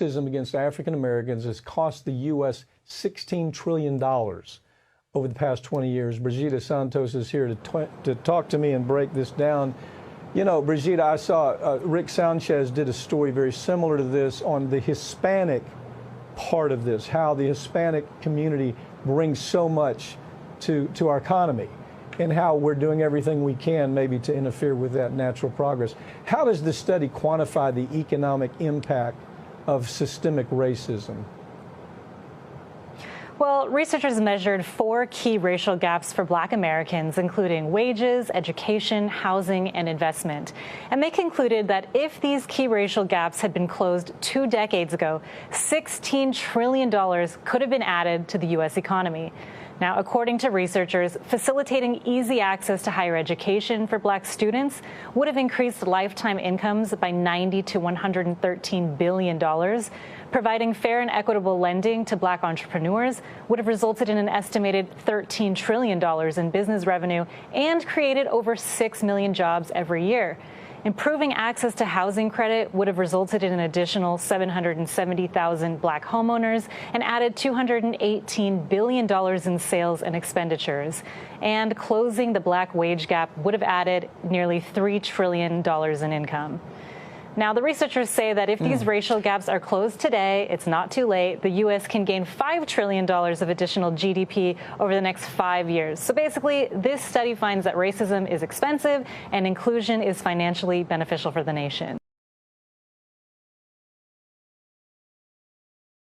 Racism against African Americans has cost the U.S. $16 trillion over the past 20 years. Brigida Santos is here to talk to me and break this down. You know, Brigida, I saw Rick Sanchez did a story very similar to this on the Hispanic part of this, how the Hispanic community brings so much to our economy and how we're doing everything we can maybe to interfere with that natural progress. How does this study quantify the economic impact of systemic racism? Well, researchers measured 4 key racial gaps for Black Americans, including wages, education, housing, and investment. And they concluded that if these key racial gaps had been closed 2 decades ago, $16 trillion could have been added to the U.S. economy. Now, according to researchers, facilitating easy access to higher education for Black students would have increased lifetime incomes by $90 to $113 billion. Providing fair and equitable lending to Black entrepreneurs would have resulted in an estimated $13 trillion in business revenue and created over 6 million jobs every year. Improving access to housing credit would have resulted in an additional 770,000 Black homeowners and added $218 billion in sales and expenditures. And closing the Black wage gap would have added nearly $3 trillion in income. Now, the researchers say that if these racial gaps are closed today, it's not too late. The U.S. can gain $5 trillion of additional GDP over the next 5 years. So basically, this study finds that racism is expensive and inclusion is financially beneficial for the nation.